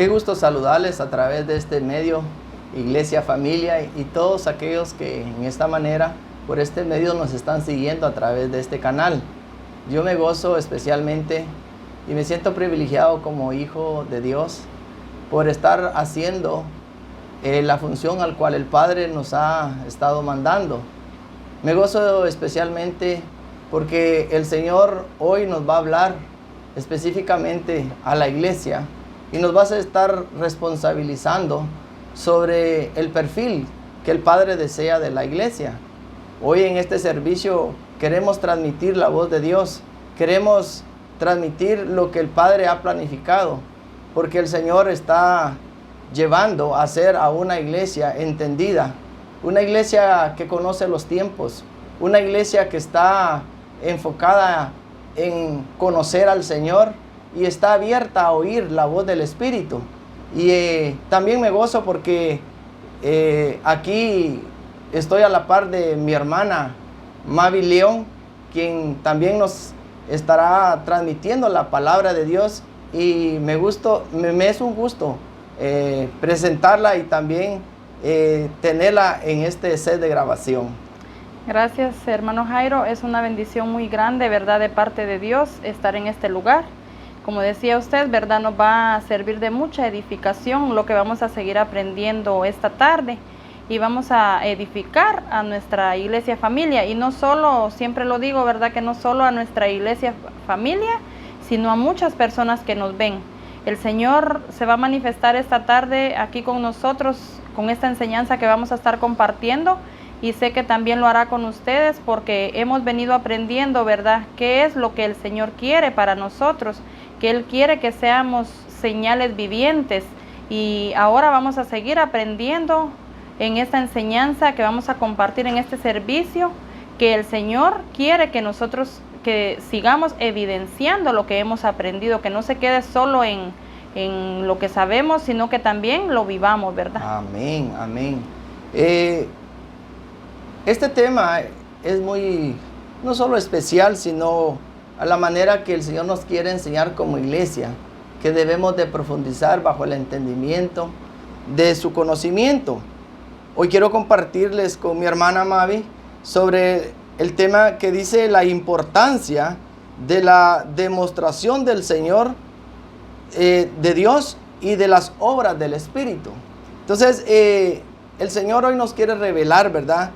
Qué gusto saludarles a través de este medio, Iglesia Familia, y todos aquellos que en esta manera, por este medio, nos están siguiendo a través de este canal. Yo me gozo especialmente y me siento privilegiado como hijo de Dios por estar haciendo la función al cual el Padre nos ha estado mandando. Me gozo especialmente porque el Señor hoy nos va a hablar específicamente a la iglesia y nos va a estar responsabilizando sobre el perfil que el Padre desea de la iglesia. Hoy en este servicio queremos transmitir la voz de Dios, queremos transmitir lo que el Padre ha planificado, porque el Señor está llevando a ser a una iglesia entendida, una iglesia que conoce los tiempos, una iglesia que está enfocada en conocer al Señor y está abierta a oír la voz del Espíritu. Y también me gozo porque aquí estoy a la par de mi hermana Mavi León, quien también nos estará transmitiendo la palabra de Dios, y me es un gusto presentarla y también tenerla en este set de grabación. Gracias, hermano Jairo. Es una bendición muy grande, ¿verdad?, de parte de Dios estar en este lugar. Como decía usted, ¿verdad?, nos va a servir de mucha edificación lo que vamos a seguir aprendiendo esta tarde, y vamos a edificar a nuestra iglesia familia, y no solo, siempre lo digo, ¿verdad?, que no solo a nuestra iglesia familia, sino a muchas personas que nos ven. El Señor se va a manifestar esta tarde aquí con nosotros, con esta enseñanza que vamos a estar compartiendo, y sé que también lo hará con ustedes, porque hemos venido aprendiendo, ¿verdad?, qué es lo que el Señor quiere para nosotros, que Él quiere que seamos señales vivientes, y ahora vamos a seguir aprendiendo en esta enseñanza que vamos a compartir en este servicio, que el Señor quiere que nosotros que sigamos evidenciando lo que hemos aprendido, que no se quede solo en lo que sabemos, sino que también lo vivamos, ¿verdad? Amén, amén. Este tema es muy, no solo especial, sino a la manera que el Señor nos quiere enseñar como iglesia, que debemos de profundizar bajo el entendimiento de su conocimiento. Hoy quiero compartirles con mi hermana Mavi sobre el tema que dice la importancia de la demostración del Señor, de Dios y de las obras del Espíritu. Entonces, el Señor hoy nos quiere revelar, ¿verdad?,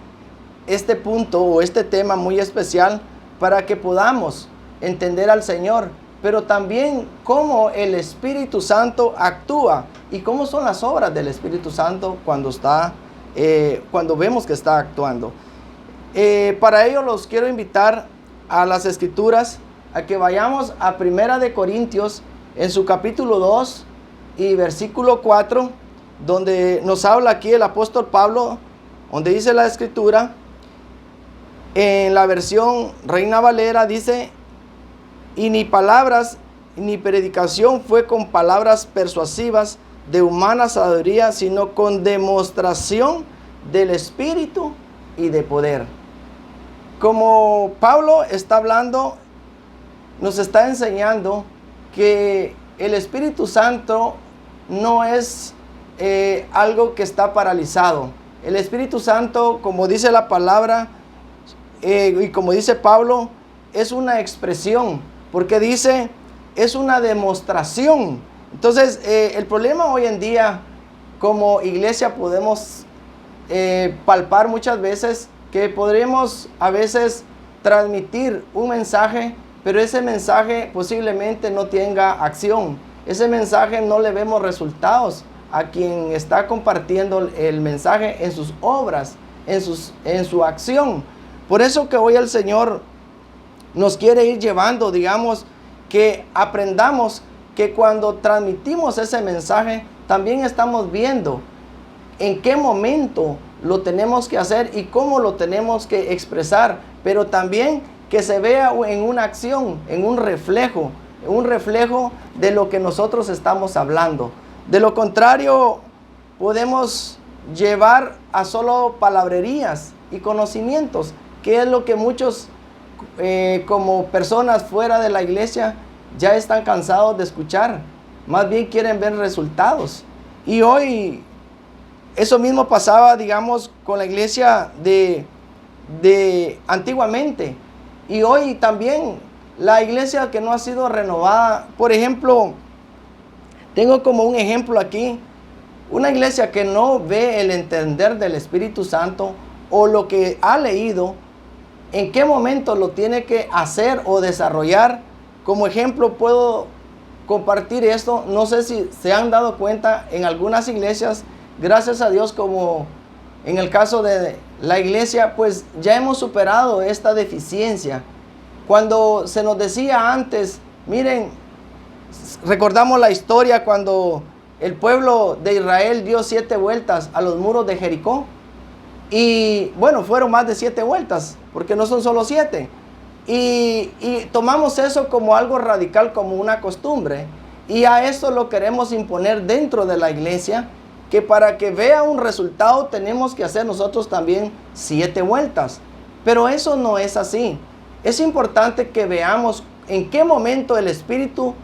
este punto o este tema muy especial para que podamos entender al Señor, pero también cómo el Espíritu Santo actúa y cómo son las obras del Espíritu Santo cuando vemos que está actuando. Para ello los quiero invitar a las Escrituras, a que vayamos a 1 de Corintios en su capítulo 2 y versículo 4, donde nos habla aquí el apóstol Pablo, donde dice la Escritura, en la versión Reina Valera dice: y ni palabras ni predicación fue con palabras persuasivas de humana sabiduría, sino con demostración del Espíritu y de poder. Como Pablo está hablando, nos está enseñando que el Espíritu Santo no es algo que está paralizado. El Espíritu Santo, como dice la palabra, y como dice Pablo, es una expresión, porque dice, es una demostración. Entonces, el problema hoy en día, como iglesia, podemos palpar muchas veces que podremos a veces transmitir un mensaje, pero ese mensaje posiblemente no tenga acción. Ese mensaje no le vemos resultados a quien está compartiendo el mensaje en sus obras, en su acción. Por eso que hoy el Señor nos quiere ir llevando, digamos, que aprendamos que cuando transmitimos ese mensaje, también estamos viendo en qué momento lo tenemos que hacer y cómo lo tenemos que expresar, pero también que se vea en una acción, en un reflejo de lo que nosotros estamos hablando. De lo contrario, podemos llevar a solo palabrerías y conocimientos, que es lo que muchos como personas fuera de la iglesia ya están cansados de escuchar. más bien quieren ver resultados. Y hoy eso mismo pasaba, digamos, con la iglesia de antiguamente. Y hoy también la iglesia que no ha sido renovada. Por ejemplo, tengo como un ejemplo aquí, una iglesia que no ve el entender del Espíritu Santo o lo que ha leído, en qué momento lo tiene que hacer o desarrollar. Como ejemplo puedo compartir esto. No sé si se han dado cuenta en algunas iglesias, gracias a Dios, como en el caso de la iglesia, pues ya hemos superado esta deficiencia. Cuando se nos decía antes, miren, recordamos la historia cuando el pueblo de Israel dio 7 vueltas a los muros de Jericó. Y bueno, fueron más de 7 vueltas, porque no son solo 7. Y tomamos eso como algo radical, como una costumbre. Y a esto lo queremos imponer dentro de la iglesia, que para que vea un resultado tenemos que hacer nosotros también 7 vueltas. Pero eso no es así. Es importante que veamos en qué momento el Espíritu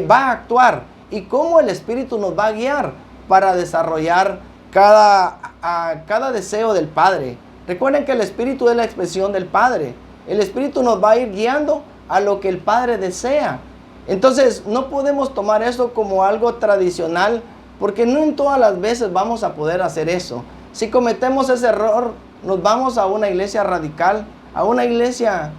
va a actuar y cómo el Espíritu nos va a guiar para desarrollar cada deseo del Padre. Recuerden que el Espíritu es la expresión del Padre. El Espíritu nos va a ir guiando a lo que el Padre desea. Entonces no podemos tomar eso como algo tradicional, porque no en todas las veces vamos a poder hacer eso. Si cometemos ese error, nos vamos a una iglesia radical, a una iglesia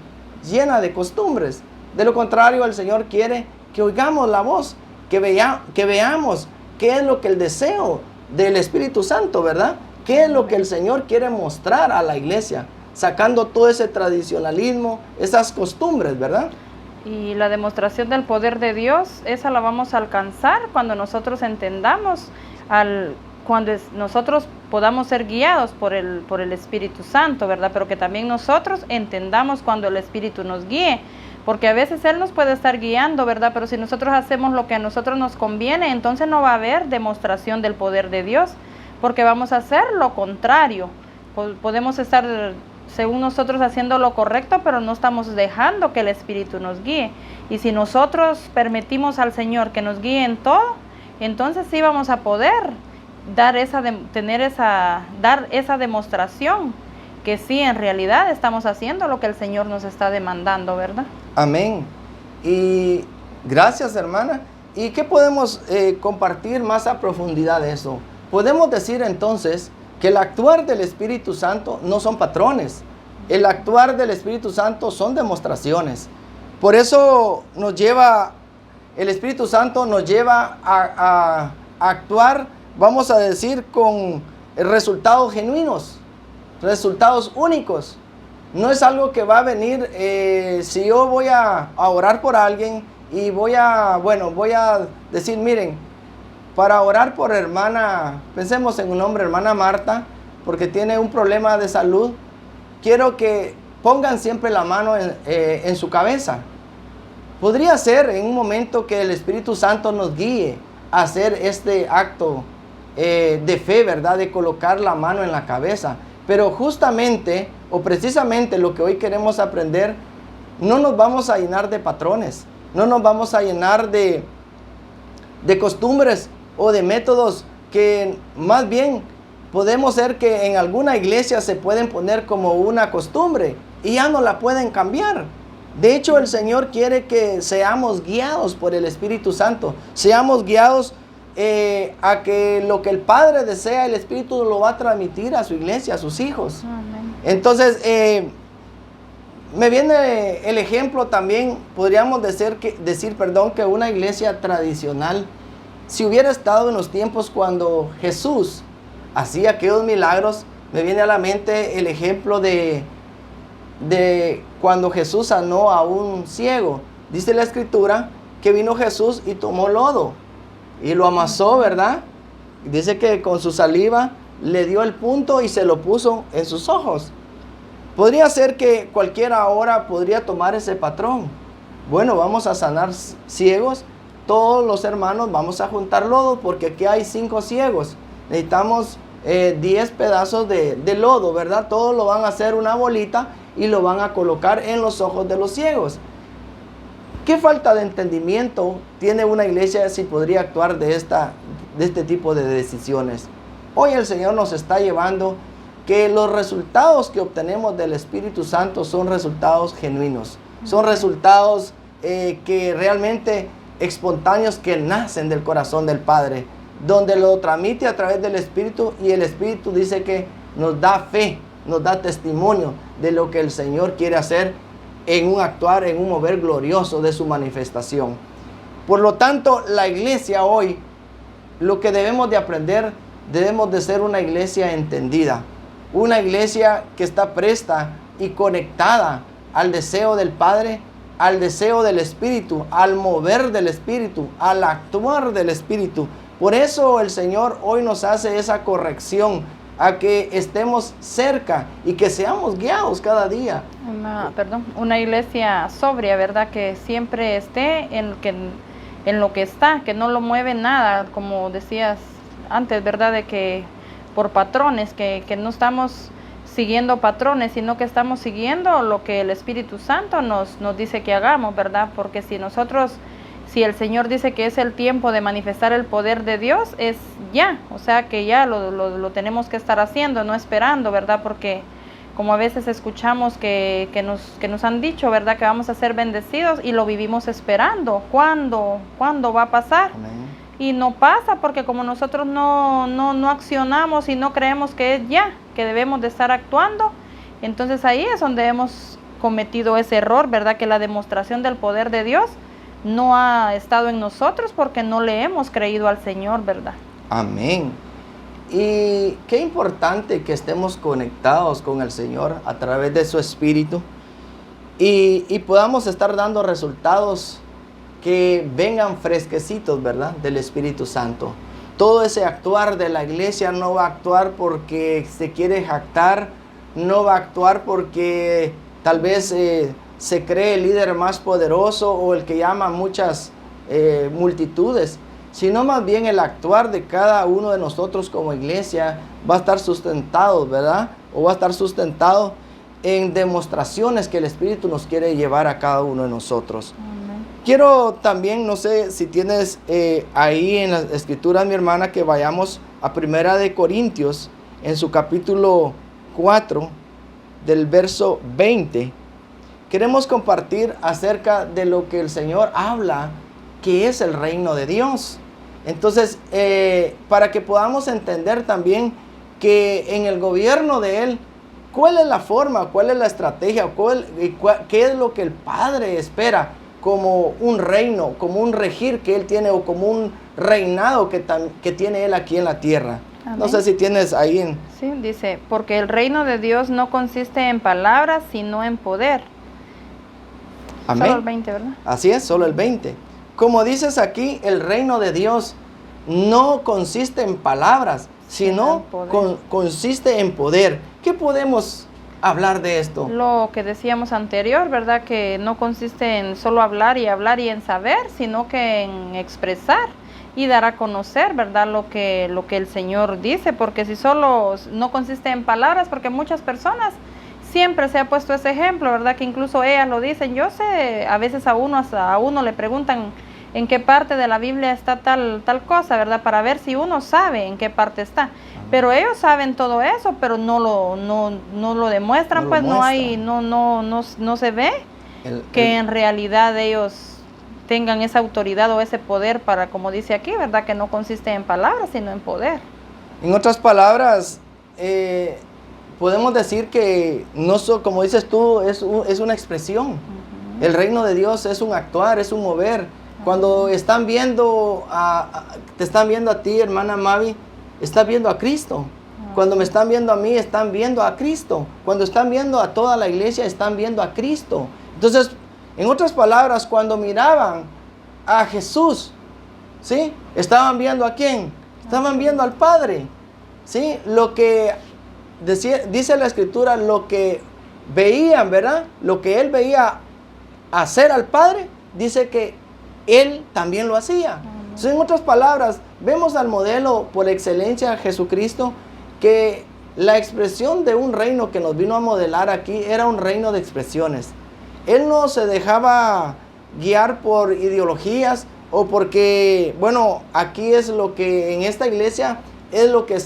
llena de costumbres. De lo contrario, el Señor quiere que oigamos la voz, que veamos qué es lo que el deseo del Espíritu Santo, ¿verdad? ¿Qué es lo que el Señor quiere mostrar a la iglesia? Sacando todo ese tradicionalismo, esas costumbres, ¿verdad? Y la demostración del poder de Dios, esa la vamos a alcanzar cuando nosotros entendamos, cuando nosotros podamos ser guiados por el Espíritu Santo, ¿verdad? Pero que también nosotros entendamos cuando el Espíritu nos guíe, porque a veces Él nos puede estar guiando, ¿verdad? Pero si nosotros hacemos lo que a nosotros nos conviene, entonces no va a haber demostración del poder de Dios, porque vamos a hacer lo contrario. Podemos estar, según nosotros, haciendo lo correcto, pero no estamos dejando que el Espíritu nos guíe. Y si nosotros permitimos al Señor que nos guíe en todo, entonces sí vamos a poder dar esa demostración que sí, en realidad estamos haciendo lo que el Señor nos está demandando, ¿verdad? Amén. Y gracias, hermana. ¿Y qué podemos compartir más a profundidad de eso? Podemos decir entonces que el actuar del Espíritu Santo no son patrones. El actuar del Espíritu Santo son demostraciones. Por eso el Espíritu Santo nos lleva a actuar, vamos a decir, con resultados genuinos, resultados únicos. No es algo que va a venir, si yo voy a orar por alguien y voy a decir, miren, para orar por hermana, pensemos en un nombre, hermana Marta, porque tiene un problema de salud, quiero que pongan siempre la mano en su cabeza. Podría ser en un momento que el Espíritu Santo nos guíe a hacer este acto de fe, ¿verdad? De colocar la mano en la cabeza. Pero justamente o precisamente lo que hoy queremos aprender, no nos vamos a llenar de patrones, no nos vamos a llenar de costumbres o de métodos que más bien podemos ser que en alguna iglesia se pueden poner como una costumbre y ya no la pueden cambiar. De hecho, el Señor quiere que seamos guiados por el Espíritu Santo, seamos guiados a que lo que el Padre desea, el Espíritu lo va a transmitir a su iglesia, a sus hijos. Amén. Entonces, me viene el ejemplo también, podríamos decir que una iglesia tradicional, si hubiera estado en los tiempos cuando Jesús hacía aquellos milagros, me viene a la mente el ejemplo de cuando Jesús sanó a un ciego. Dice la Escritura que vino Jesús y tomó lodo y lo amasó, ¿verdad? Dice que con su saliva le dio el punto y se lo puso en sus ojos. Podría ser que cualquiera ahora podría tomar ese patrón. Bueno, vamos a sanar ciegos. Todos los hermanos vamos a juntar lodo porque aquí hay 5 ciegos. Necesitamos 10 pedazos de lodo, ¿verdad? Todos lo van a hacer una bolita y lo van a colocar en los ojos de los ciegos. ¿Qué falta de entendimiento tiene una iglesia si podría actuar de este tipo de decisiones? Hoy el Señor nos está llevando que los resultados que obtenemos del Espíritu Santo son resultados genuinos, son resultados que realmente espontáneos que nacen del corazón del Padre, donde lo transmite a través del Espíritu, y el Espíritu dice que nos da fe, nos da testimonio de lo que el Señor quiere hacer en un actuar, en un mover glorioso de su manifestación. Por lo tanto, la iglesia hoy, lo que debemos de aprender, debemos de ser una iglesia entendida, una iglesia que está presta y conectada al deseo del Padre, al deseo del Espíritu, al mover del Espíritu, al actuar del Espíritu. Por eso el Señor hoy nos hace esa corrección, a que estemos cerca y que seamos guiados cada día. Una iglesia sobria, ¿verdad? Que siempre esté en lo que está, que no lo mueve nada, como decías antes, ¿verdad? De que por patrones, que no estamos siguiendo patrones, sino que estamos siguiendo lo que el Espíritu Santo nos dice que hagamos, ¿verdad? Porque si el Señor dice que es el tiempo de manifestar el poder de Dios, es ya, o sea que ya lo tenemos que estar haciendo, no esperando, ¿verdad? Porque como a veces escuchamos que nos han dicho, ¿verdad? Que vamos a ser bendecidos y lo vivimos esperando. ¿Cuándo va a pasar? Amén. Y no pasa porque como nosotros no accionamos y no creemos que es ya, que debemos de estar actuando, entonces ahí es donde hemos cometido ese error, ¿verdad? Que la demostración del poder de Dios no ha estado en nosotros porque no le hemos creído al Señor, ¿verdad? Amén. Y qué importante que estemos conectados con el Señor a través de su Espíritu y podamos estar dando resultados que vengan fresquecitos, ¿verdad? Del Espíritu Santo. Todo ese actuar de la iglesia no va a actuar porque se quiere jactar, no va a actuar porque tal vez se cree el líder más poderoso o el que llama a muchas multitudes, sino más bien el actuar de cada uno de nosotros como iglesia va a estar sustentado, ¿verdad? O va a estar sustentado en demostraciones que el Espíritu nos quiere llevar a cada uno de nosotros. Amén. Quiero también, no sé si tienes ahí en las escrituras, mi hermana, que vayamos a 1 de Corintios, en su capítulo 4, del verso 20. Queremos compartir acerca de lo que el Señor habla, que es el reino de Dios. Entonces, para que podamos entender también que en el gobierno de Él, ¿cuál es la forma, cuál es la estrategia, qué es lo que el Padre espera como un reino, como un regir que Él tiene o como un reinado que tiene Él aquí en la tierra? Amén. No sé si tienes ahí en... Sí, dice, porque el reino de Dios no consiste en palabras, sino en poder. Amén. Solo el 20, ¿verdad? Así es, solo el 20. Como dices aquí, el reino de Dios no consiste en palabras, sino consiste en poder. ¿Qué podemos hablar de esto? Lo que decíamos anterior, ¿verdad? Que no consiste en solo hablar y en saber, sino que en expresar y dar a conocer, ¿verdad? Lo que el Señor dice, porque si solo no consiste en palabras, porque muchas personas siempre se ha puesto ese ejemplo, ¿verdad? Que incluso ellas lo dicen. Yo sé, a veces a uno le preguntan en qué parte de la Biblia está tal cosa, ¿verdad? Para ver si uno sabe en qué parte está. Pero ellos saben todo eso, pero no lo demuestran, pues no se ve que en realidad ellos tengan esa autoridad o ese poder para, como dice aquí, ¿verdad? Que no consiste en palabras, sino en poder. En otras palabras, podemos decir que como dices tú, es una expresión. Uh-huh. El reino de Dios es un actuar, es un mover. Uh-huh. Cuando están viendo te están viendo a ti, hermana Mavi, están viendo a Cristo. Uh-huh. Cuando me están viendo a mí, están viendo a Cristo. Cuando están viendo a toda la iglesia, están viendo a Cristo. Entonces, en otras palabras, cuando miraban a Jesús, ¿sí? ¿Estaban viendo a quién? Estaban viendo al Padre, ¿sí? Lo que dice la Escritura, lo que veían, ¿verdad? Lo que Él veía hacer al Padre, dice que Él también lo hacía. Entonces, en otras palabras, vemos al modelo por excelencia, Jesucristo, que la expresión de un reino que nos vino a modelar aquí era un reino de expresiones. Él no se dejaba guiar por ideologías o porque, bueno, aquí es lo que en esta iglesia es lo que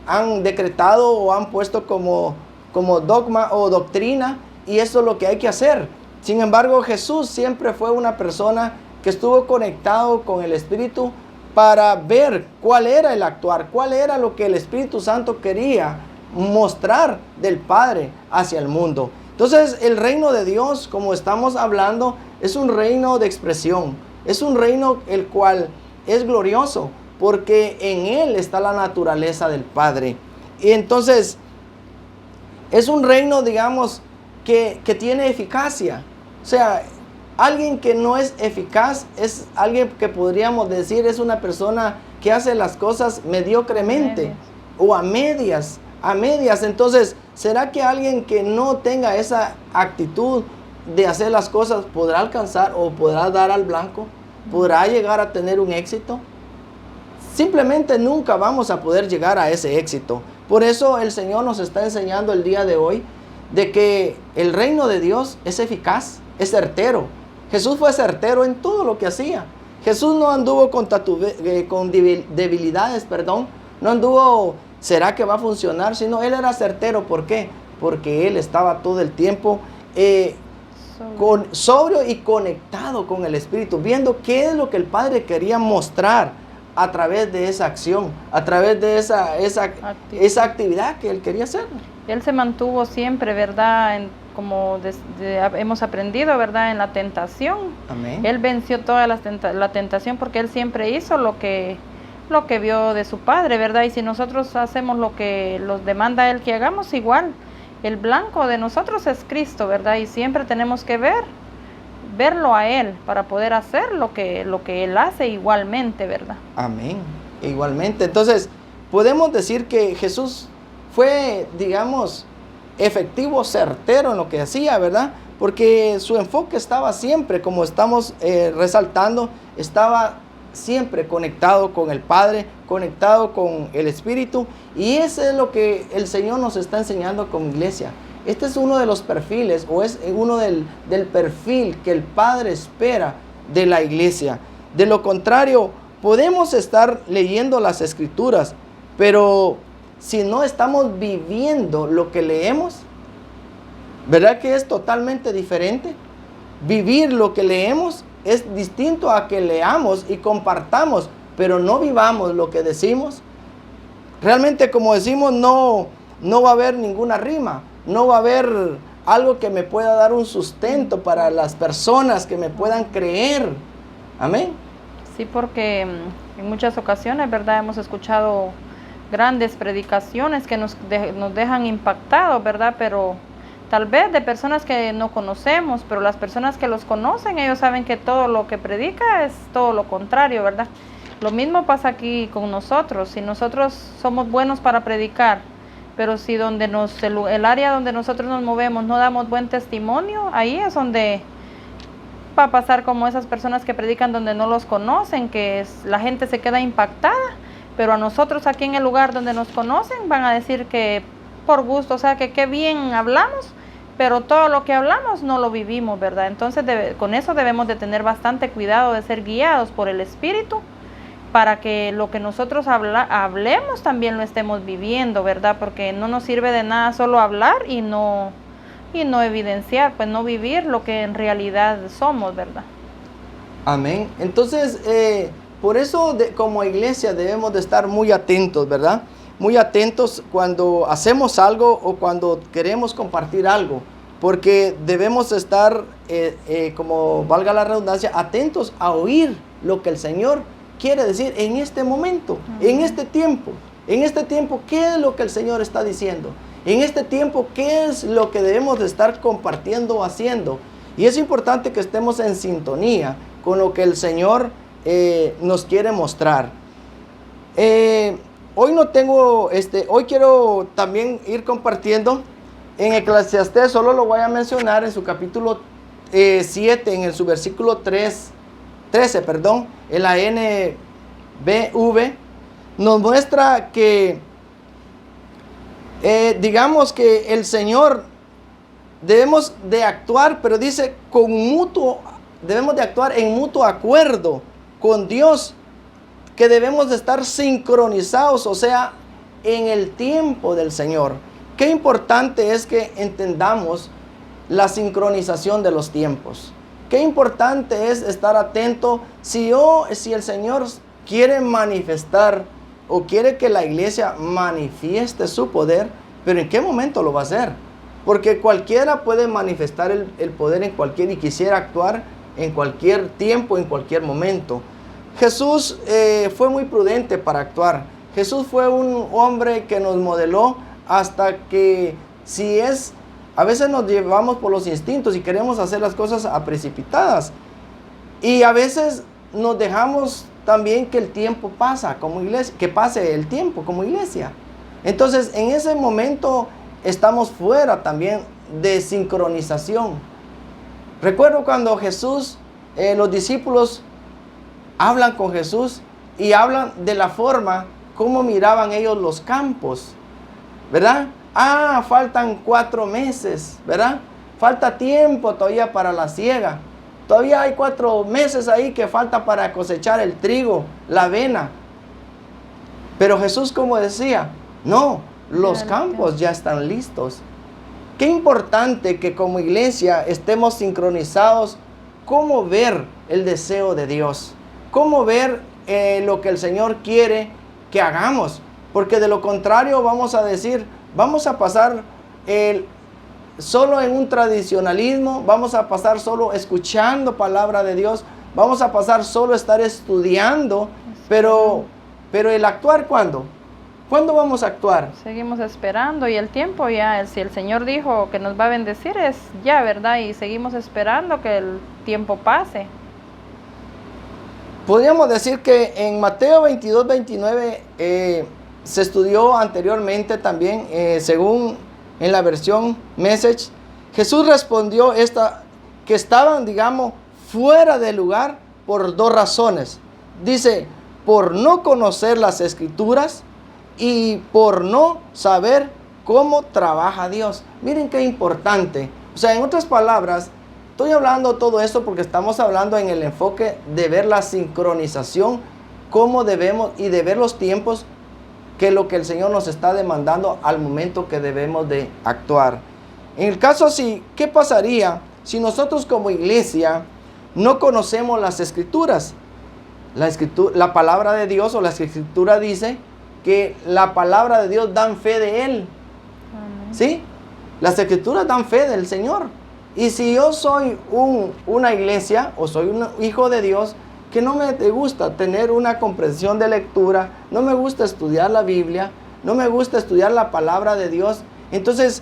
han decretado o han puesto como dogma o doctrina, y eso es lo que hay que hacer. Sin embargo, Jesús siempre fue una persona que estuvo conectado con el Espíritu para ver cuál era el actuar, cuál era lo que el Espíritu Santo quería mostrar del Padre hacia el mundo. Entonces, el reino de Dios, como estamos hablando, es un reino de expresión, es un reino el cual es glorioso, porque en él está la naturaleza del Padre. Y entonces, es un reino, digamos, que tiene eficacia. O sea, alguien que no es eficaz es alguien que podríamos decir es una persona que hace las cosas mediocremente o a medias. Entonces, ¿será que alguien que no tenga esa actitud de hacer las cosas podrá alcanzar o podrá dar al blanco? ¿Podrá llegar a tener un éxito? Simplemente nunca vamos a poder llegar a ese éxito. Por eso el Señor nos está enseñando el día de hoy de que el reino de Dios es eficaz, es certero. Jesús fue certero en todo lo que hacía. Jesús no anduvo con debilidades, no anduvo, ¿será que va a funcionar? Sino él era certero. ¿Por qué? Porque él estaba todo el tiempo sobrio y conectado con el Espíritu, viendo qué es lo que el Padre quería mostrar a través de esa acción, a través de esa actividad que él quería hacer. Él se mantuvo siempre, ¿verdad? Como hemos aprendido, ¿verdad? En la tentación. Amén. Él venció toda la tentación porque él siempre hizo lo que vio de su Padre, ¿verdad? Y si nosotros hacemos lo que nos demanda Él que hagamos, igual. El blanco de nosotros es Cristo, ¿verdad? Y siempre tenemos que verlo a Él para poder hacer lo que Él hace igualmente, ¿verdad? Amén. Igualmente. Entonces, podemos decir que Jesús fue, digamos, efectivo, certero en lo que hacía, ¿verdad? Porque su enfoque estaba siempre, como estamos resaltando, estaba siempre conectado con el Padre, conectado con el Espíritu, y eso es lo que el Señor nos está enseñando como iglesia. Este es uno de los perfiles, o es uno del perfil que el Padre espera de la iglesia. De lo contrario, podemos estar leyendo las Escrituras, pero si no estamos viviendo lo que leemos, ¿verdad que es totalmente diferente? Vivir lo que leemos es distinto a que leamos y compartamos, pero no vivamos lo que decimos. Realmente, como decimos, no va a haber ninguna rima, no va a haber algo que me pueda dar un sustento para las personas que me puedan creer. Amén. Sí, porque en muchas ocasiones, ¿verdad? Hemos escuchado grandes predicaciones que nos dejan impactados, ¿verdad? Pero tal vez de personas que no conocemos, pero las personas que los conocen, ellos saben que todo lo que predica es todo lo contrario, ¿verdad? Lo mismo pasa aquí con nosotros. Si nosotros somos buenos para predicar, pero si el área donde nosotros nos movemos no damos buen testimonio, ahí es donde va a pasar como esas personas que predican donde no los conocen, la gente se queda impactada, pero a nosotros aquí en el lugar donde nos conocen van a decir que por gusto, o sea que qué bien hablamos, pero todo lo que hablamos no lo vivimos, ¿verdad? Entonces con eso debemos de tener bastante cuidado de ser guiados por el Espíritu para que lo que nosotros hablemos también lo estemos viviendo, ¿verdad? Porque no nos sirve de nada solo hablar y no evidenciar, pues no vivir lo que en realidad somos, ¿verdad? Amén. Entonces, por eso como iglesia debemos de estar muy atentos, ¿verdad? Muy atentos cuando hacemos algo o cuando queremos compartir algo, porque debemos estar, como valga la redundancia, atentos a oír lo que el Señor quiere decir en este momento, en este tiempo, ¿qué es lo que el Señor está diciendo? En este tiempo, ¿qué es lo que debemos de estar compartiendo o haciendo? Y es importante que estemos en sintonía con lo que el Señor nos quiere mostrar. Hoy no tengo, hoy quiero también ir compartiendo en Eclesiastés, solo lo voy a mencionar en su capítulo 7, en su versículo 13, en la NBV, nos muestra que, digamos que el Señor debemos de actuar, pero dice debemos de actuar en mutuo acuerdo con Dios, que debemos de estar sincronizados, o sea, en el tiempo del Señor. Qué importante es que entendamos la sincronización de los tiempos. Qué importante es estar atento si el Señor quiere manifestar o quiere que la iglesia manifieste su poder, pero ¿en qué momento lo va a hacer? Porque cualquiera puede manifestar el poder y quisiera actuar en cualquier tiempo, en cualquier momento. Jesús fue muy prudente para actuar. Jesús fue un hombre que nos modeló hasta que a veces nos llevamos por los instintos y queremos hacer las cosas precipitadas. Y a veces nos dejamos también que el tiempo pasa como iglesia, que pase el tiempo como iglesia. Entonces, en ese momento estamos fuera también de sincronización. Recuerdo cuando los discípulos hablan con Jesús y hablan de la forma como miraban ellos los campos, ¿verdad? Faltan 4 meses, ¿verdad? Falta tiempo todavía para la siega. Todavía hay 4 meses ahí que falta para cosechar el trigo, la avena. Pero Jesús, como decía, no, los campos ya están listos. Qué importante que como iglesia estemos sincronizados. Cómo ver el deseo de Dios. Cómo ver lo que el Señor quiere que hagamos. Porque de lo contrario vamos a pasar solo en un tradicionalismo, vamos a pasar solo escuchando palabra de Dios, vamos a pasar solo estar estudiando, pero el actuar, ¿cuándo? ¿Cuándo vamos a actuar? Seguimos esperando y el tiempo ya, si el Señor dijo que nos va a bendecir, es ya, ¿verdad? Y seguimos esperando que el tiempo pase. Podríamos decir que en Mateo 22, 29 se estudió anteriormente también, según en la versión Message, Jesús respondió que estaban, digamos, fuera de lugar por 2 razones. Dice, por no conocer las Escrituras y por no saber cómo trabaja Dios. Miren qué importante. O sea, en otras palabras, estoy hablando todo esto porque estamos hablando en el enfoque de ver la sincronización, cómo debemos y de ver los tiempos, que lo que el Señor nos está demandando al momento que debemos de actuar. En el caso así, ¿qué pasaría si nosotros como iglesia no conocemos las Escrituras? La palabra de Dios o la Escritura dice que la palabra de Dios dan fe de Él. ¿Sí? Las Escrituras dan fe del Señor. Y si yo soy una iglesia o soy un hijo de Dios, que no me gusta tener una comprensión de lectura, no me gusta estudiar la Biblia, no me gusta estudiar la palabra de Dios, entonces,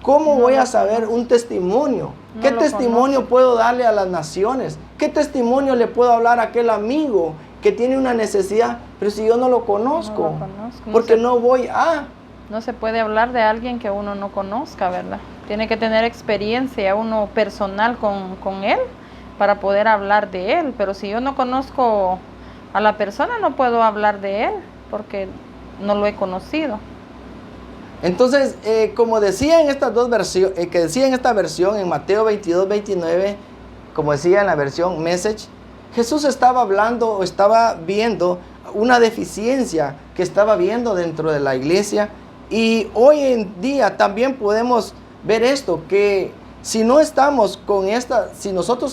¿cómo voy a saber un testimonio? ¿Qué testimonio puedo darle a las naciones? ¿Qué testimonio le puedo hablar a aquel amigo que tiene una necesidad? Pero si yo no lo conozco, porque no voy a... No se puede hablar de alguien que uno no conozca, ¿verdad? Tiene que tener experiencia uno personal con él, para poder hablar de él, pero si yo no conozco a la persona, no puedo hablar de él, porque no lo he conocido. Entonces, como decía en estas dos versiones, que decía en esta versión, en Mateo 22, 29, como decía en la versión Message, Jesús estaba hablando o estaba viendo una deficiencia que estaba viendo dentro de la iglesia, y hoy en día también podemos ver esto, que si nosotros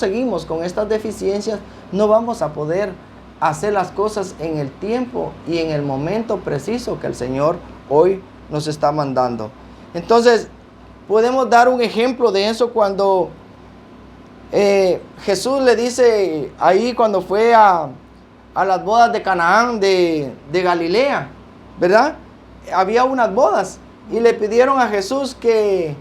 seguimos con estas deficiencias, no vamos a poder hacer las cosas en el tiempo y en el momento preciso que el Señor hoy nos está mandando. Entonces, podemos dar un ejemplo de eso cuando Jesús le dice ahí cuando fue a las bodas de Canaán de Galilea, ¿verdad? Había unas bodas y le pidieron a Jesús que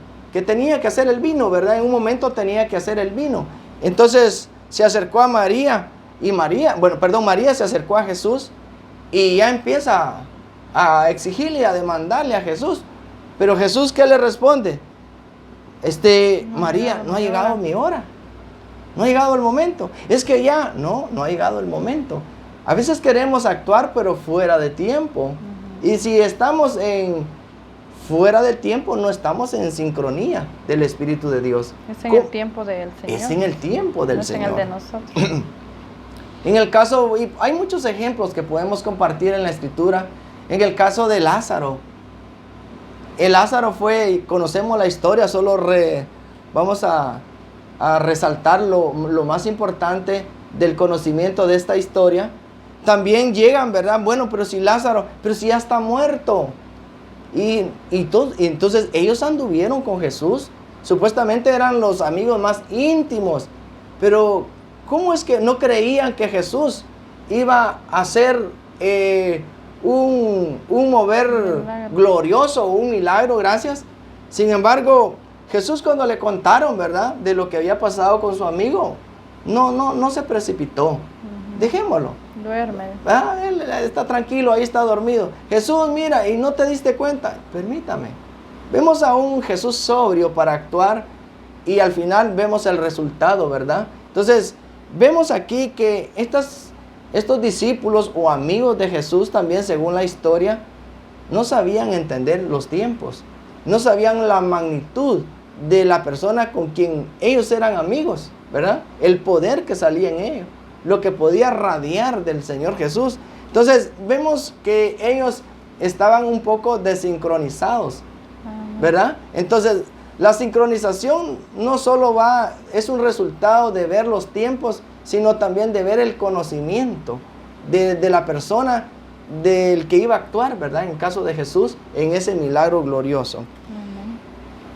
tenía que hacer el vino, ¿verdad? En un momento tenía que hacer el vino. Entonces se acercó a María María se acercó a Jesús y ya empieza a exigirle, a demandarle a Jesús. Pero Jesús, ¿qué le responde? María, no ha llegado mi hora. No ha llegado el momento. Es que ya, no ha llegado el momento. A veces queremos actuar, pero fuera de tiempo. Y si estamos fuera del tiempo no estamos en sincronía del Espíritu de Dios. Es en el tiempo del Señor. Es en el tiempo del no es Señor. en el de nosotros. En el caso, y hay muchos ejemplos que podemos compartir en la Escritura. En el caso de Lázaro. El Lázaro fue, y conocemos la historia, vamos a resaltar lo más importante del conocimiento de esta historia. También llegan, ¿verdad? Bueno, pero si Lázaro, pero si ya está muerto. Y entonces ellos anduvieron con Jesús. Supuestamente eran los amigos más íntimos. Pero ¿cómo es que no creían que Jesús iba a hacer un mover glorioso, un milagro, gracias? Sin embargo, Jesús, cuando le contaron, ¿verdad?, de lo que había pasado con su amigo, no se precipitó. Dejémoslo. Duerme. Él está tranquilo, ahí está dormido. Jesús, mira, y no te diste cuenta. Permítame. Vemos a un Jesús sobrio para actuar y al final vemos el resultado, ¿verdad? Entonces, vemos aquí que estos discípulos o amigos de Jesús también, según la historia, no sabían entender los tiempos. No sabían la magnitud de la persona con quien ellos eran amigos, ¿verdad? El poder que salía en ellos, lo que podía radiar del Señor Jesús. Entonces, vemos que ellos estaban un poco desincronizados, ¿verdad? Entonces, la sincronización no solo es un resultado de ver los tiempos, sino también de ver el conocimiento de la persona del que iba a actuar, ¿verdad? En el caso de Jesús, en ese milagro glorioso.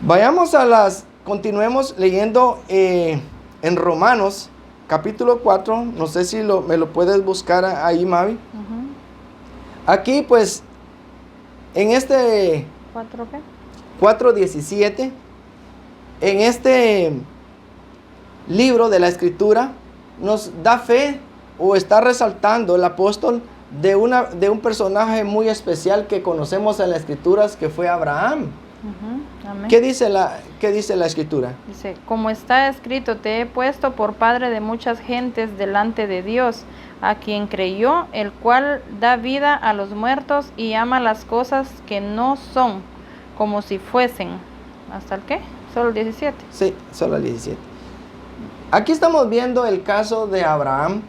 Vayamos continuemos leyendo en Romanos, capítulo 4, no sé si me lo puedes buscar ahí, Mavi. Aquí, pues, en este 4:17, en este libro de la Escritura, nos da fe o está resaltando el apóstol de un personaje muy especial que conocemos en las Escrituras, que fue Abraham. Amén. ¿Qué dice la Escritura? Dice, como está escrito, te he puesto por padre de muchas gentes delante de Dios, a quien creyó, el cual da vida a los muertos y ama las cosas que no son, como si fuesen. ¿Hasta el qué? ¿Solo el 17? Sí, solo el 17. Aquí estamos viendo el caso de Abraham.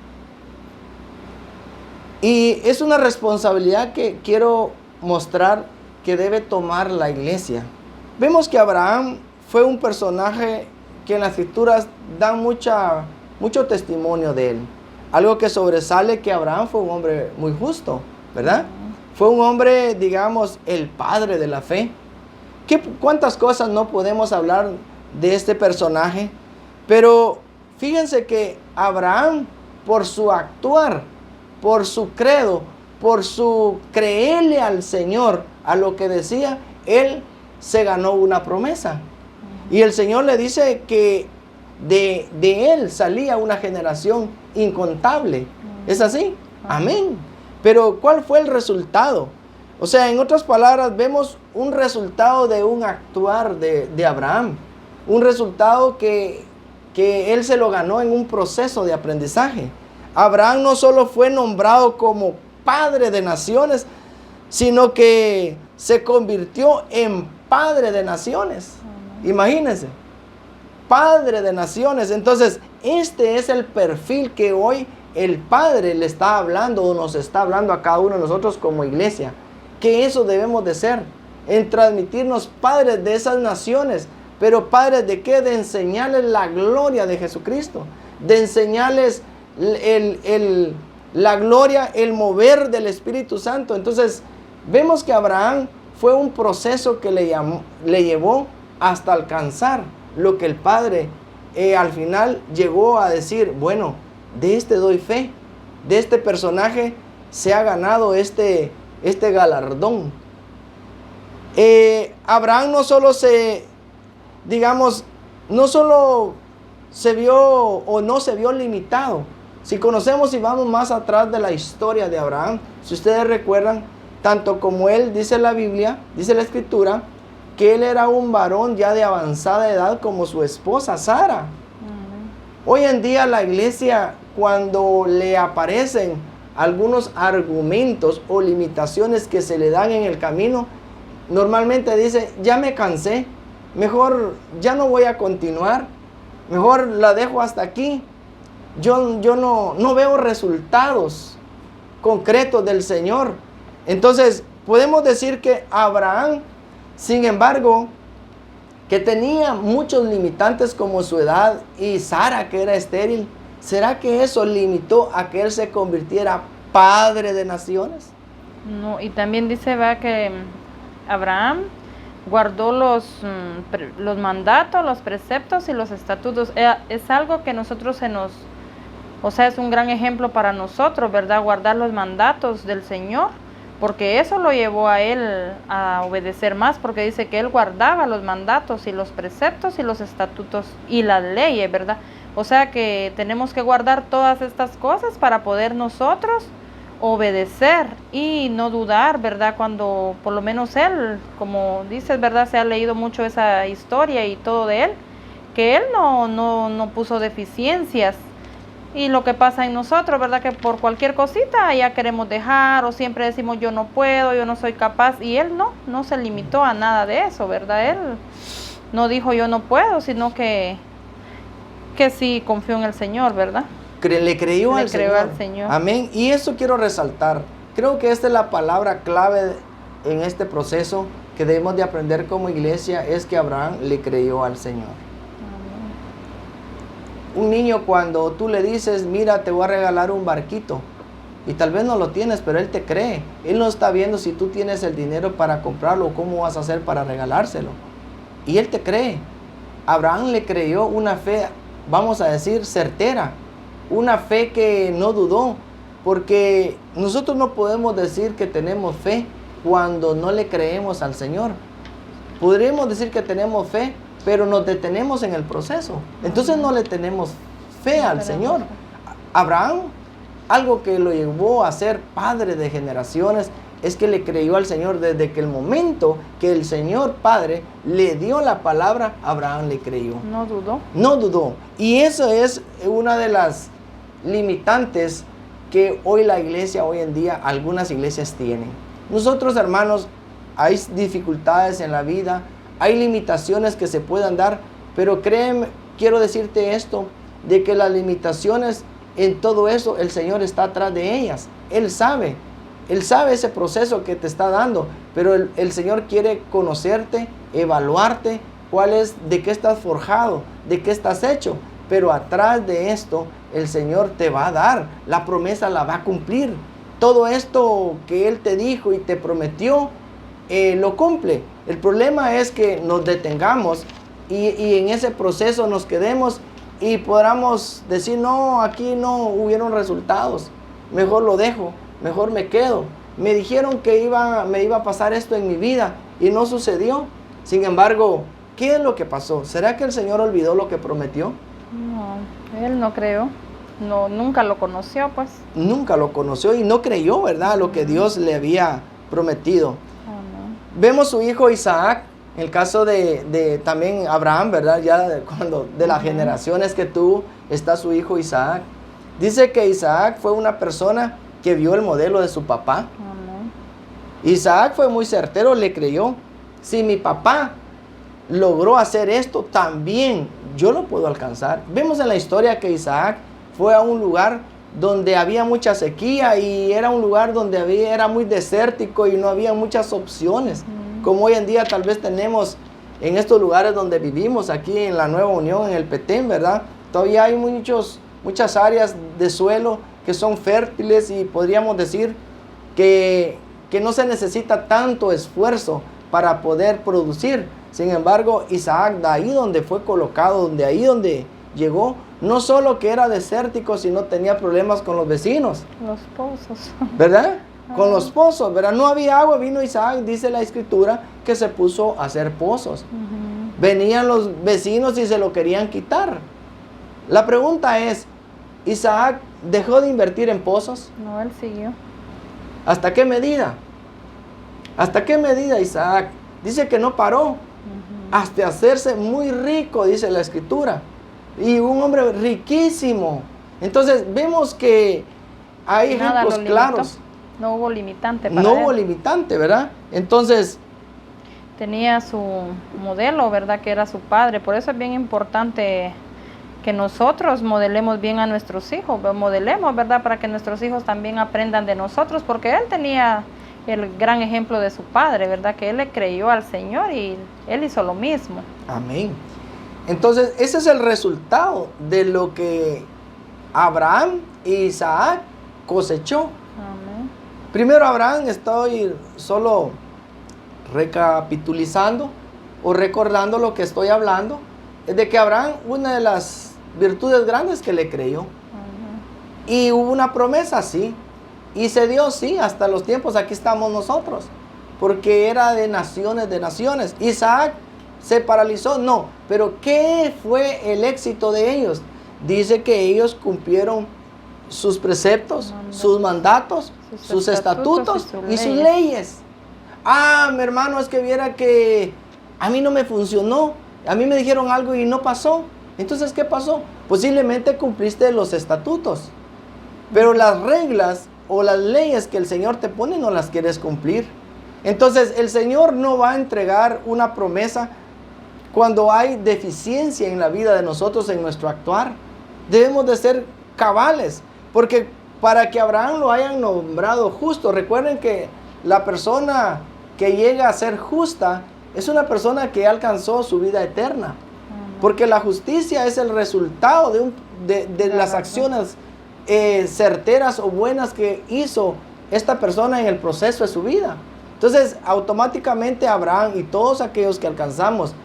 Y es una responsabilidad que quiero mostrar que debe tomar la iglesia. Vemos que Abraham fue un personaje que en las Escrituras dan mucho testimonio de él. Algo que sobresale, que Abraham fue un hombre muy justo, ¿verdad? Fue un hombre, digamos, el padre de la fe. ¿Cuántas cosas no podemos hablar de este personaje? Pero fíjense que Abraham, por su actuar, por su credo, por su creerle al Señor, a lo que decía, él se ganó una promesa. Y el Señor le dice que de él salía una generación incontable. ¿Es así? Amén. Pero ¿cuál fue el resultado? O sea, en otras palabras, vemos un resultado de un actuar de Abraham. Un resultado que él se lo ganó en un proceso de aprendizaje. Abraham no solo fue nombrado como padre de naciones, sino que se convirtió en padre de naciones. Imagínense, padre de naciones. Entonces, este es el perfil que hoy el Padre le está hablando o nos está hablando a cada uno de nosotros como iglesia. Que eso debemos de ser, en transmitirnos padres de esas naciones. Pero padres de qué? De enseñarles la gloria de Jesucristo, de enseñarles la gloria, el mover del Espíritu Santo. Entonces, vemos que Abraham fue un proceso que le llevó hasta alcanzar lo que el Padre al final llegó a decir, bueno, de este doy fe, de este personaje se ha ganado este galardón. Abraham no solo se vio o no se vio limitado. Si conocemos y vamos más atrás de la historia de Abraham, si ustedes recuerdan, tanto como él, dice la Biblia, dice la Escritura, que él era un varón ya de avanzada edad como su esposa Sara. Hoy en día la iglesia, cuando le aparecen algunos argumentos o limitaciones que se le dan en el camino, normalmente dice, ya me cansé, mejor ya no voy a continuar, mejor la dejo hasta aquí. Yo no veo resultados concretos del Señor. Entonces, podemos decir que Abraham, sin embargo, que tenía muchos limitantes como su edad y Sara, que era estéril, ¿será que eso limitó a que él se convirtiera padre de naciones? No, y también dice, va, que Abraham guardó los mandatos, los preceptos y los estatutos. Es algo que nosotros o sea, es un gran ejemplo para nosotros, ¿verdad? Guardar los mandatos del Señor, porque eso lo llevó a él a obedecer más, porque dice que él guardaba los mandatos y los preceptos y los estatutos y las leyes, ¿verdad? O sea que tenemos que guardar todas estas cosas para poder nosotros obedecer y no dudar, ¿verdad? Cuando por lo menos él, como dices, ¿verdad? Se ha leído mucho esa historia y todo de él, que él no puso deficiencias. Y lo que pasa en nosotros, ¿verdad? Que por cualquier cosita ya queremos dejar o siempre decimos yo no puedo, yo no soy capaz. Y él no se limitó a nada de eso, ¿verdad? Él no dijo yo no puedo, sino que sí confió en el Señor, ¿verdad? Le creyó al Señor. Amén. Y eso quiero resaltar. Creo que esta es la palabra clave en este proceso que debemos de aprender como iglesia, es que Abraham le creyó al Señor. Un niño, cuando tú le dices, mira, te voy a regalar un barquito, y tal vez no lo tienes, pero él te cree. Él no está viendo si tú tienes el dinero para comprarlo o cómo vas a hacer para regalárselo. Y él te cree. Abraham le creyó una fe, vamos a decir, certera. Una fe que no dudó. Porque nosotros no podemos decir que tenemos fe cuando no le creemos al Señor. Podríamos decir que tenemos fe, pero nos detenemos en el proceso. Entonces no le tenemos fe al Señor. Abraham, algo que lo llevó a ser padre de generaciones, es que le creyó al Señor. Desde que el momento que el Señor Padre le dio la palabra, Abraham le creyó. No dudó. No dudó. Y eso es una de las limitantes que hoy la iglesia, hoy en día, algunas iglesias tienen. Nosotros, hermanos, hay dificultades en la vida, hay limitaciones que se puedan dar, pero créeme, quiero decirte esto, de que las limitaciones en todo eso, el Señor está atrás de ellas. Él sabe ese proceso que te está dando, pero el Señor quiere conocerte, evaluarte, de qué estás forjado, de qué estás hecho. Pero atrás de esto, el Señor te va a dar, la promesa la va a cumplir. Todo esto que Él te dijo y te prometió, lo cumple. El problema es que nos detengamos y en ese proceso nos quedemos y podamos decir, no, aquí no hubieron resultados, mejor lo dejo, mejor me quedo. Me dijeron que me iba a pasar esto en mi vida y no sucedió. Sin embargo, ¿qué es lo que pasó? ¿Será que el Señor olvidó lo que prometió? No, Él no creó. No, nunca lo conoció, pues. Nunca lo conoció y no creyó, ¿verdad? Lo que Dios le había prometido. Vemos su hijo Isaac, en el caso de también Abraham, ¿verdad? Ya de las generaciones que tuvo, está su hijo Isaac. Dice que Isaac fue una persona que vio el modelo de su papá. Isaac fue muy certero, le creyó. Si mi papá logró hacer esto, también yo lo puedo alcanzar. Vemos en la historia que Isaac fue a un lugar donde había mucha sequía y era un lugar donde era muy desértico y no había muchas opciones, como hoy en día tal vez tenemos en estos lugares donde vivimos, aquí en la Nueva Unión, en el Petén, ¿verdad? Todavía hay muchas áreas de suelo que son fértiles y podríamos decir que no se necesita tanto esfuerzo para poder producir. Sin embargo, Isaac, de ahí donde fue colocado, ahí donde llegó, no solo que era desértico, sino tenía problemas con los vecinos. Los pozos. ¿Verdad? Con los pozos, ¿verdad? No había agua, vino Isaac, dice la escritura, que se puso a hacer pozos. Venían los vecinos y se lo querían quitar. La pregunta es, ¿Isaac dejó de invertir en pozos? No, él siguió. ¿Hasta qué medida? ¿Hasta qué medida Isaac? Dice que no paró. Hasta hacerse muy rico, dice la escritura. Y un hombre riquísimo. Entonces vemos que hay ejemplos claros. No hubo limitante para No él. hubo limitante, ¿verdad? Entonces, tenía su modelo, ¿verdad? Que era su padre. Por eso es bien importante que nosotros modelemos bien a nuestros hijos, modelemos, ¿verdad? Para que nuestros hijos también aprendan de nosotros, porque él tenía el gran ejemplo de su padre, ¿verdad? Que él le creyó al Señor y él hizo lo mismo. Amén. Entonces, ese es el resultado de lo que Abraham e Isaac cosechó. Amén. Primero Abraham, estoy solo recapitulizando o recordando lo que estoy hablando, es de que Abraham, una de las virtudes grandes que le creyó. Amén. Y hubo una promesa, sí. Y se dio, sí, hasta los tiempos, aquí estamos nosotros. Porque era de naciones, de naciones. Isaac se paralizó, no. Pero ¿qué fue el éxito de ellos? Dice que ellos cumplieron sus preceptos, sus mandatos, sus estatutos y sus leyes. Ah, mi hermano, es que viera que a mí no me funcionó. A mí me dijeron algo y no pasó. Entonces, ¿qué pasó? Posiblemente cumpliste los estatutos, pero las reglas o las leyes que el Señor te pone no las quieres cumplir. Entonces, el Señor no va a entregar una promesa cuando hay deficiencia en la vida de nosotros, en nuestro actuar. Debemos de ser cabales, porque para que Abraham lo hayan nombrado justo, recuerden que la persona que llega a ser justa es una persona que alcanzó su vida eterna. Porque la justicia es el resultado de las acciones certeras o buenas que hizo esta persona en el proceso de su vida. Entonces, automáticamente Abraham y todos aquellos que alcanzamos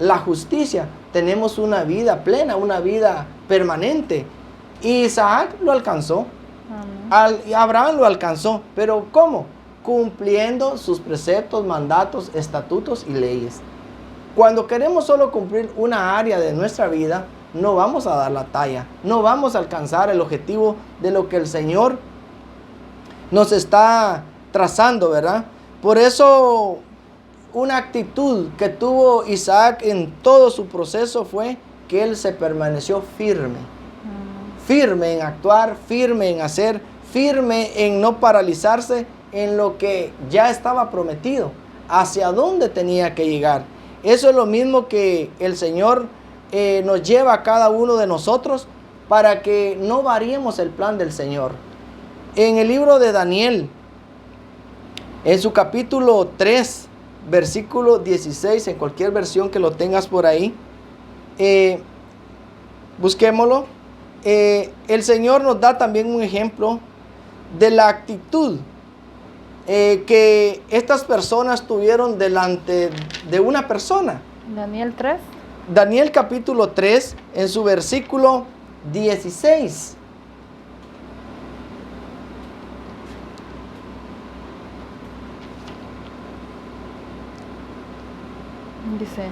la justicia, tenemos una vida plena, una vida permanente. Y Isaac lo alcanzó. Abraham lo alcanzó. ¿Pero cómo? Cumpliendo sus preceptos, mandatos, estatutos y leyes. Cuando queremos solo cumplir una área de nuestra vida, no vamos a dar la talla, no vamos a alcanzar el objetivo de lo que el Señor nos está trazando, ¿verdad? Por eso, una actitud que tuvo Isaac en todo su proceso fue que él se permaneció firme. Firme en actuar, firme en hacer, firme en no paralizarse en lo que ya estaba prometido, hacia dónde tenía que llegar. Eso es lo mismo que el Señor nos lleva a cada uno de nosotros para que no variemos el plan del Señor. En el libro de Daniel, en su capítulo 3, versículo 16, en cualquier versión que lo tengas por ahí, busquémoslo. El Señor nos da también un ejemplo de la actitud que estas personas tuvieron delante de una persona. Daniel 3. Daniel capítulo 3, en su versículo 16. Dice: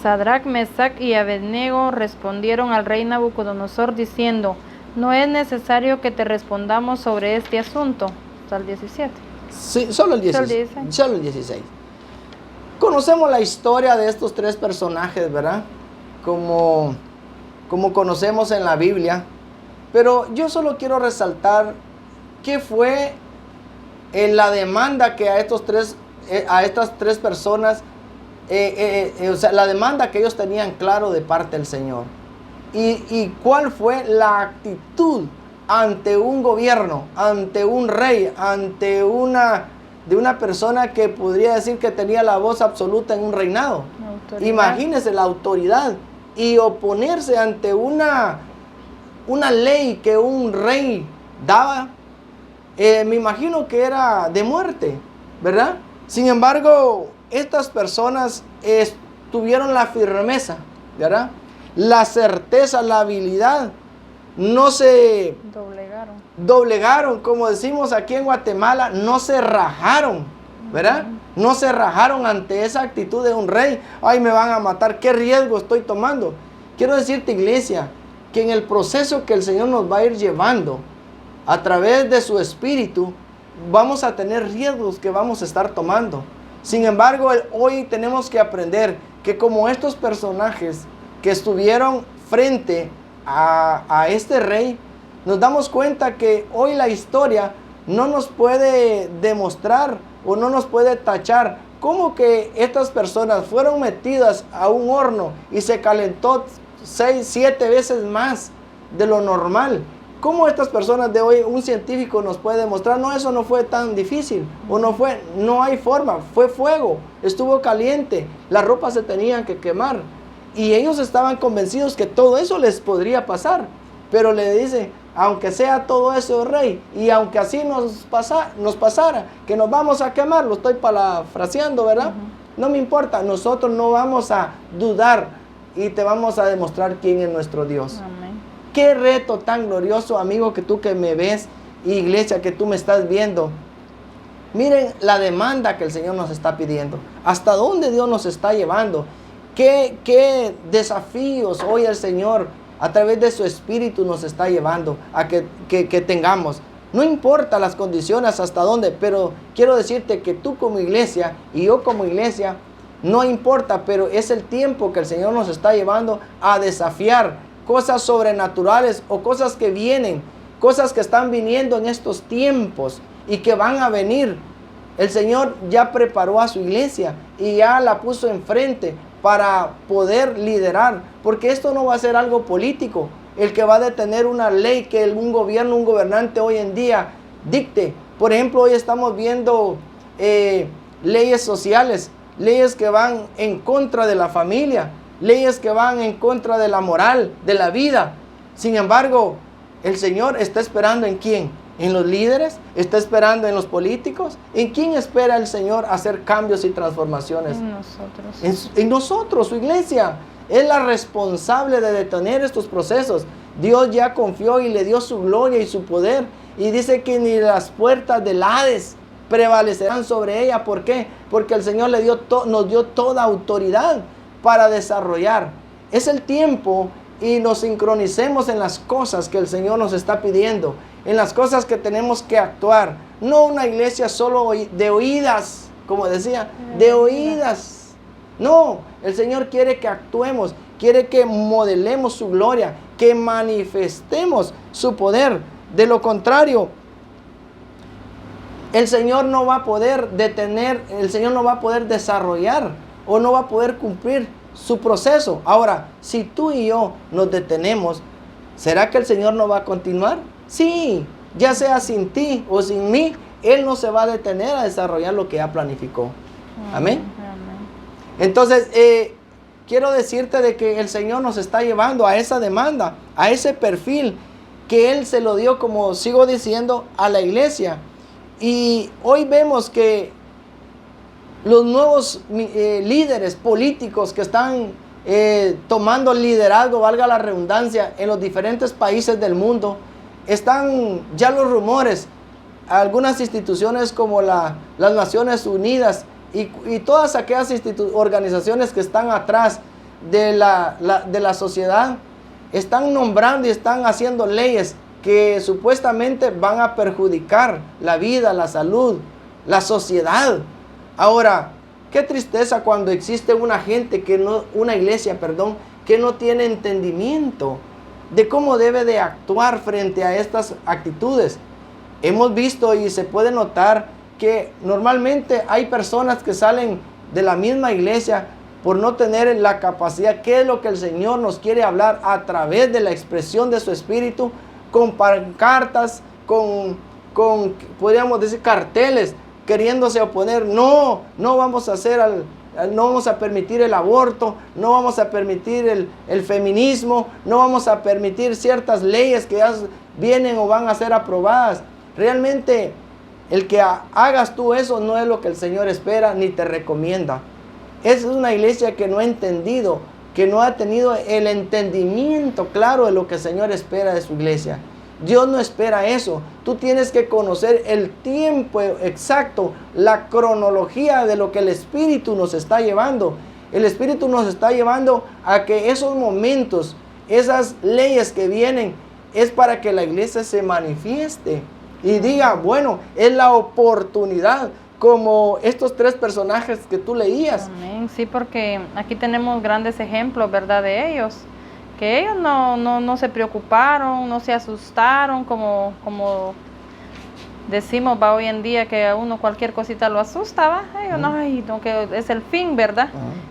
Sadrach, Mesach y Abednego respondieron al rey Nabucodonosor diciendo: no es necesario que te respondamos sobre este asunto. Hasta el 17. Sí, solo el 16. Solo el 16. Conocemos la historia de estos tres personajes, ¿verdad? Como conocemos en la Biblia. Pero yo solo quiero resaltar qué fue la demanda que a estas tres personas, o sea, la demanda que ellos tenían claro de parte del Señor. Y cuál fue la actitud ante un gobierno, ante un rey, ante una persona que podría decir que tenía la voz absoluta en un reinado. Imagínense la autoridad y oponerse ante una ley que un rey daba. Me imagino que era de muerte, ¿verdad? Sin embargo, estas personas tuvieron la firmeza, ¿verdad? La certeza, la habilidad. No se doblegaron, como decimos aquí en Guatemala, no se rajaron, ¿verdad? No se rajaron ante esa actitud de un rey. Ay, me van a matar, ¿qué riesgo estoy tomando? Quiero decirte, iglesia, que en el proceso que el Señor nos va a ir llevando a través de su Espíritu, vamos a tener riesgos que vamos a estar tomando. Sin embargo, hoy tenemos que aprender que como estos personajes que estuvieron frente a este rey, nos damos cuenta que hoy la historia no nos puede demostrar o no nos puede tachar ¿cómo que estas personas fueron metidas a un horno y se calentó 6, 7 veces más de lo normal? ¿Cómo estas personas de hoy, un científico nos puede demostrar, no, eso no fue tan difícil, o no hay forma, fue fuego, estuvo caliente, las ropas se tenían que quemar, y ellos estaban convencidos que todo eso les podría pasar, pero le dice, aunque sea todo eso, rey, y aunque así nos pasara, que nos vamos a quemar, lo estoy parafraseando, ¿verdad? No me importa, nosotros no vamos a dudar, y te vamos a demostrar quién es nuestro Dios. Amén. Qué reto tan glorioso, amigo, que tú que me ves, iglesia que tú me estás viendo. Miren la demanda que el Señor nos está pidiendo. ¿Hasta dónde Dios nos está llevando? ¿Qué desafíos hoy el Señor a través de su Espíritu nos está llevando a que tengamos? No importa las condiciones hasta dónde, pero quiero decirte que tú como iglesia y yo como iglesia, no importa, pero es el tiempo que el Señor nos está llevando a desafiar cosas sobrenaturales o cosas que vienen, cosas que están viniendo en estos tiempos y que van a venir. El Señor ya preparó a su iglesia y ya la puso enfrente para poder liderar, porque esto no va a ser algo político, el que va a detener una ley que un gobierno, un gobernante hoy en día dicte. Por ejemplo, hoy estamos viendo leyes sociales, leyes que van en contra de la familia, leyes que van en contra de la moral, de la vida. Sin embargo, el Señor está esperando ¿en quién? ¿En los líderes? ¿Está esperando en los políticos? ¿En quién espera el Señor hacer cambios y transformaciones? En nosotros. En nosotros, su iglesia. Es la responsable de detener estos procesos. Dios ya confió y le dio su gloria y su poder. Y dice que ni las puertas del Hades prevalecerán sobre ella. ¿Por qué? Porque el Señor nos dio toda autoridad para desarrollar. Es el tiempo y nos sincronicemos en las cosas que el Señor nos está pidiendo, en las cosas que tenemos que actuar. No una iglesia solo de oídas, como decía, de oídas. No, el Señor quiere que actuemos, quiere que modelemos su gloria, que manifestemos su poder. De lo contrario, el Señor no va a poder detener, el Señor no va a poder desarrollar o no va a poder cumplir su proceso. Ahora, si tú y yo nos detenemos, ¿será que el Señor no va a continuar? Sí, ya sea sin ti o sin mí, Él no se va a detener a desarrollar lo que ya planificó. Amén. Entonces, quiero decirte de que el Señor nos está llevando a esa demanda, a ese perfil que Él se lo dio, como sigo diciendo, a la iglesia. Y hoy vemos que los nuevos líderes políticos que están tomando liderazgo, valga la redundancia, en los diferentes países del mundo, están ya los rumores, algunas instituciones como las Naciones Unidas y todas aquellas organizaciones que están atrás de la sociedad, están nombrando y están haciendo leyes que supuestamente van a perjudicar la vida, la salud, la sociedad. Ahora, qué tristeza cuando existe una iglesia, que no tiene entendimiento de cómo debe de actuar frente a estas actitudes. Hemos visto y se puede notar que normalmente hay personas que salen de la misma iglesia por no tener la capacidad, qué es lo que el Señor nos quiere hablar a través de la expresión de su Espíritu, con pancartas, podríamos decir carteles, queriéndose oponer. No vamos a permitir el aborto, no vamos a permitir el feminismo, no vamos a permitir ciertas leyes que ya vienen o van a ser aprobadas. Realmente el que hagas tú eso no es lo que el Señor espera ni te recomienda. Es una iglesia que no ha entendido, que no ha tenido el entendimiento claro de lo que el Señor espera de su iglesia. Dios no espera eso. Tú tienes que conocer el tiempo exacto, la cronología de lo que el Espíritu nos está llevando. El Espíritu nos está llevando a que esos momentos, esas leyes que vienen, es para que la iglesia se manifieste y diga, bueno, es la oportunidad, como estos 3 personajes que tú leías. Amén. Sí, porque aquí tenemos grandes ejemplos, ¿verdad?, de ellos. Que ellos no se preocuparon, no se asustaron como decimos, va, hoy en día que a uno cualquier cosita lo asusta, va, ay, no, ay, no, que es el fin, ¿verdad?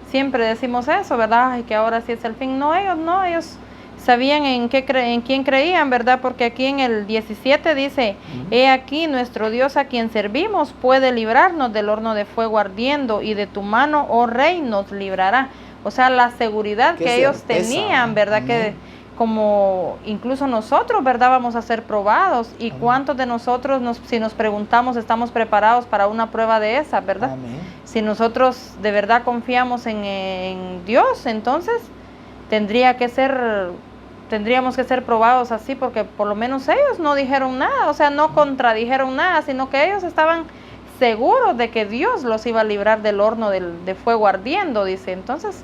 Siempre decimos eso, ¿verdad? Ay, que ahora sí es el fin. No, ellos sabían en quién creían, ¿verdad? Porque aquí en el 17 dice, he aquí nuestro Dios a quien servimos puede librarnos del horno de fuego ardiendo, y de tu mano, oh Rey, nos librará. O sea, la seguridad que ellos tenían, ¿verdad? Que como incluso nosotros, ¿verdad? Vamos a ser probados. ¿Y cuántos de nosotros, si nos preguntamos, estamos preparados para una prueba de esa, ¿verdad? Amén. Si nosotros de verdad confiamos en Dios, entonces tendríamos que ser probados así, porque por lo menos ellos no dijeron nada, o sea, no contradijeron nada, sino que ellos estaban seguros de que Dios los iba a librar del horno de fuego ardiendo, dice. Entonces,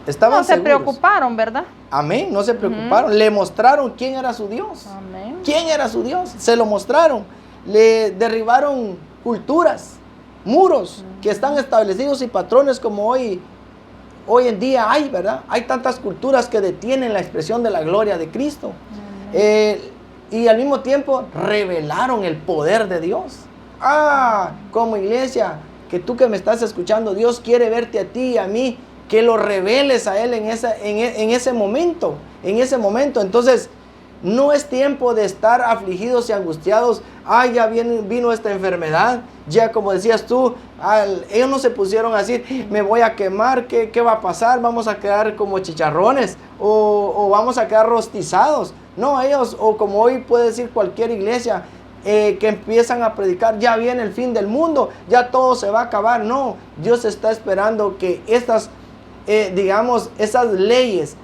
estaban no se seguros. Preocuparon, ¿verdad? Amén, no se preocuparon. Le mostraron quién era su Dios. Amén. ¿Quién era su Dios? Se lo mostraron. Le derribaron culturas, muros que están establecidos y patrones como hoy en día hay, ¿verdad? Hay tantas culturas que detienen la expresión de la gloria de Cristo. Y al mismo tiempo revelaron el poder de Dios. Como iglesia, que tú que me estás escuchando, Dios quiere verte a ti y a mí, que lo reveles a Él en ese momento. Entonces, no es tiempo de estar afligidos y angustiados. Ya vino esta enfermedad. Ya como decías tú, ellos no se pusieron a decir, me voy a quemar, ¿qué va a pasar? Vamos a quedar como chicharrones o vamos a quedar rostizados. No, ellos, o como hoy puede decir cualquier iglesia, que empiezan a predicar, ya viene el fin del mundo, ya todo se va a acabar. No, Dios está esperando que estas, esas leyes,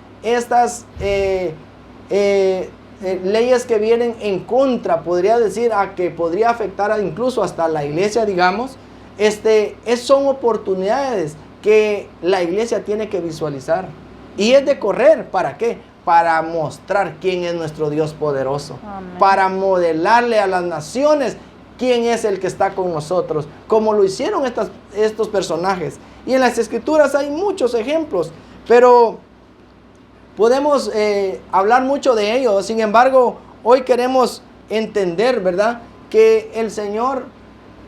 leyes que vienen en contra, podría decir, que podría afectar incluso hasta la iglesia, son oportunidades que la iglesia tiene que visualizar. Y es de correr, ¿para qué? Para mostrar quién es nuestro Dios poderoso. Amén. Para modelarle a las naciones quién es el que está con nosotros, como lo hicieron estos personajes. Y en las Escrituras hay muchos ejemplos, pero podemos hablar mucho de ello. Sin embargo, hoy queremos entender, ¿verdad?, que el Señor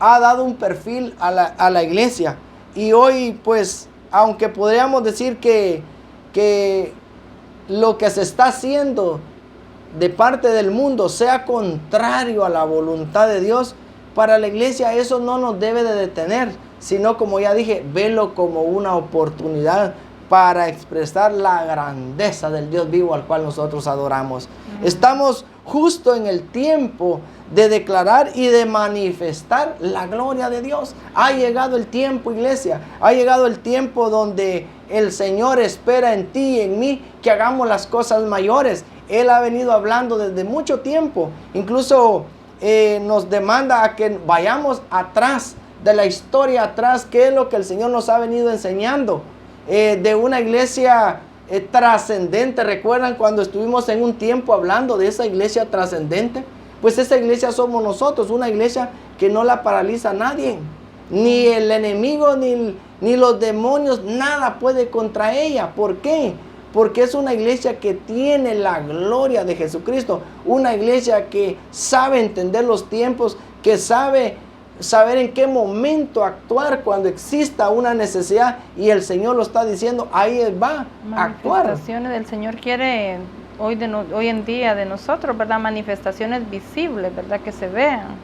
ha dado un perfil a la iglesia. Y hoy, pues, aunque podríamos decir que lo que se está haciendo de parte del mundo sea contrario a la voluntad de Dios, para la iglesia eso no nos debe de detener, sino, como ya dije, verlo como una oportunidad para expresar la grandeza del Dios vivo al cual nosotros adoramos. Estamos justo en el tiempo de declarar y de manifestar la gloria de Dios. Ha llegado el tiempo, iglesia. Ha llegado el tiempo donde el Señor espera en ti y en mí que hagamos las cosas mayores. Él ha venido hablando desde mucho tiempo. Incluso nos demanda a que vayamos atrás de la historia, atrás, qué es lo que el Señor nos ha venido enseñando. De una iglesia trascendente. ¿Recuerdan cuando estuvimos en un tiempo hablando de esa iglesia trascendente? Pues esa iglesia somos nosotros, una iglesia que no la paraliza a nadie, ni el enemigo, ni los demonios, nada puede contra ella. ¿Por qué? Porque es una iglesia que tiene la gloria de Jesucristo, una iglesia que sabe entender los tiempos, que saber en qué momento actuar cuando exista una necesidad, y el Señor lo está diciendo, ahí va a actuar. Manifestaciones del Señor quiere hoy en día de nosotros, ¿verdad? Manifestaciones visibles, ¿verdad? Que se vean.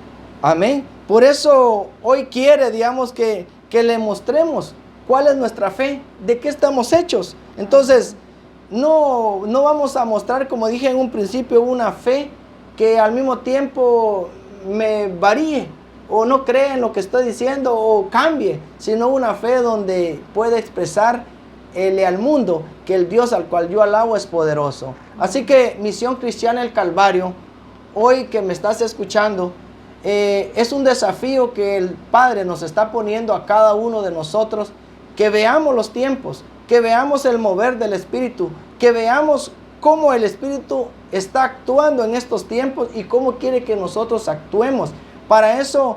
Amén. Por eso hoy quiere, que le mostremos cuál es nuestra fe, de qué estamos hechos. Entonces, no vamos a mostrar, como dije en un principio, una fe que al mismo tiempo me varíe, o no cree en lo que estoy diciendo, o cambie, sino una fe donde puede expresarle al mundo que el Dios al cual yo alabo es poderoso. Así que Misión Cristiana El Calvario, hoy que me estás escuchando, es un desafío que el Padre nos está poniendo a cada uno de nosotros, que veamos los tiempos, que veamos el mover del Espíritu, que veamos cómo el Espíritu está actuando en estos tiempos y cómo quiere que nosotros actuemos. Para eso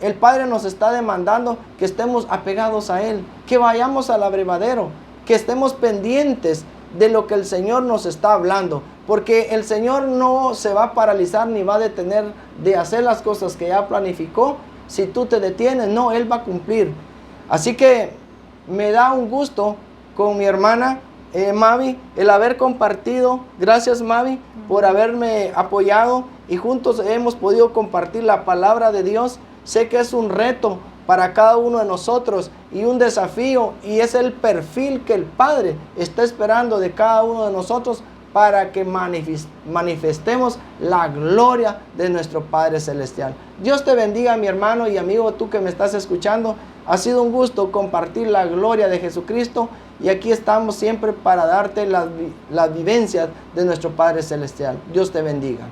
el Padre nos está demandando que estemos apegados a Él, que vayamos al abrevadero, que estemos pendientes de lo que el Señor nos está hablando, porque el Señor no se va a paralizar ni va a detener de hacer las cosas que ya planificó. Si tú te detienes, no, Él va a cumplir. Así que me da un gusto con mi hermana Mavi, el haber compartido. Gracias, Mavi, por haberme apoyado y juntos hemos podido compartir la palabra de Dios. Sé que es un reto para cada uno de nosotros y un desafío, y es el perfil que el Padre está esperando de cada uno de nosotros para que manifestemos la gloria de nuestro Padre Celestial. Dios te bendiga, mi hermano y amigo, tú que me estás escuchando. Ha sido un gusto compartir la gloria de Jesucristo, y aquí estamos siempre para darte las vivencias de nuestro Padre Celestial. Dios te bendiga.